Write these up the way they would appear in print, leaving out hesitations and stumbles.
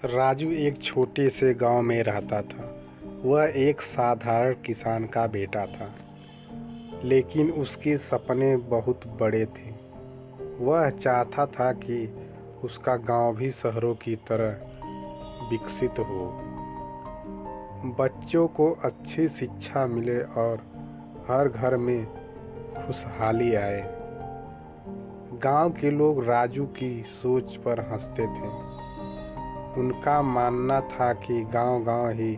राजू एक छोटे से गांव में रहता था। वह एक साधारण किसान का बेटा था, लेकिन उसके सपने बहुत बड़े थे। वह चाहता था कि उसका गांव भी शहरों की तरह विकसित हो, बच्चों को अच्छी शिक्षा मिले और हर घर में खुशहाली आए। गांव के लोग राजू की सोच पर हंसते थे। उनका मानना था कि गांव गांव ही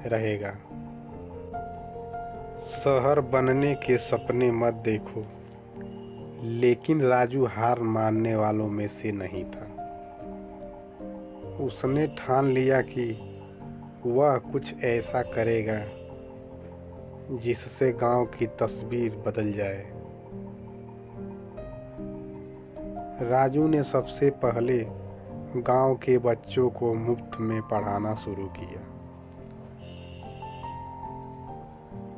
रहेगा, शहर बनने के सपने मत देखो। लेकिन राजू हार मानने वालों में से नहीं था। उसने ठान लिया कि वह कुछ ऐसा करेगा जिससे गांव की तस्वीर बदल जाए। राजू ने सबसे पहले गांव के बच्चों को मुफ्त में पढ़ाना शुरू किया।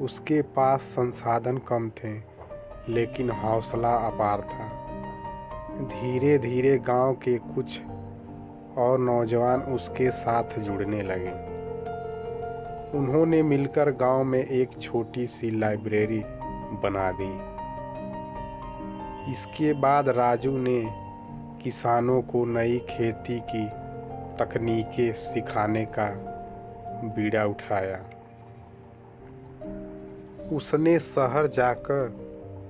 उसके पास संसाधन कम थे, लेकिन हौसला अपार था। धीरे धीरे गांव के कुछ और नौजवान उसके साथ जुड़ने लगे। उन्होंने मिलकर गांव में एक छोटी सी लाइब्रेरी बना दी। इसके बाद राजू ने किसानों को नई खेती की तकनीकें सिखाने का बीड़ा उठाया। उसने शहर जाकर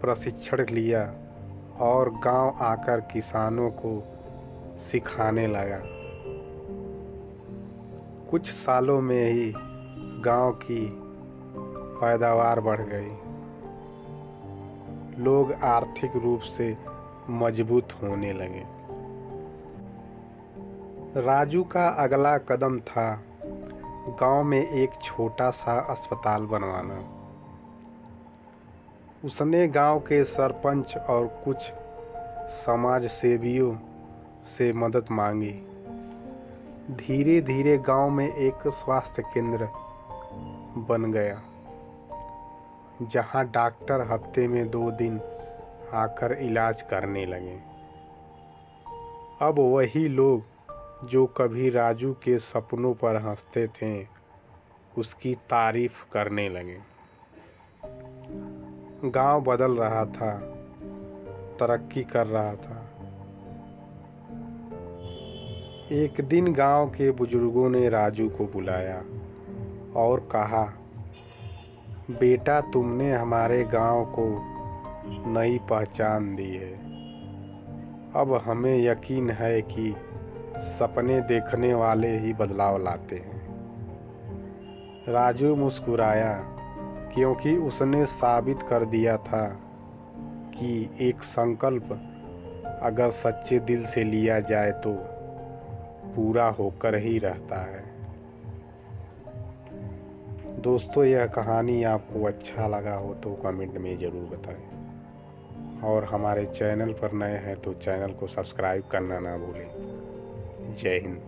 प्रशिक्षण लिया और गांव आकर किसानों को सिखाने लगा। कुछ सालों में ही गांव की पैदावार बढ़ गई। लोग आर्थिक रूप से मजबूत होने लगे। राजू का अगला कदम था गांव में एक छोटा सा अस्पताल बनवाना। उसने गांव के सरपंच और कुछ समाज सेवियों से मदद मांगी। धीरे धीरे गांव में एक स्वास्थ्य केंद्र बन गया, जहां डॉक्टर हफ्ते में 2 दिन आकर इलाज करने लगे। अब वही लोग जो कभी राजू के सपनों पर हंसते थे, उसकी तारीफ करने लगे। गांव बदल रहा था, तरक्की कर रहा था। एक दिन गांव के बुजुर्गों ने राजू को बुलाया और कहा, बेटा, तुमने हमारे गांव को नई पहचान दी है। अब हमें यकीन है कि सपने देखने वाले ही बदलाव लाते हैं। राजू मुस्कुराया, क्योंकि उसने साबित कर दिया था कि एक संकल्प अगर सच्चे दिल से लिया जाए तो पूरा होकर ही रहता है। दोस्तों, यह कहानी आपको अच्छा लगा हो तो कमेंट में ज़रूर बताएं, और हमारे चैनल पर नए हैं तो चैनल को सब्सक्राइब करना ना भूलें। जय हिंद।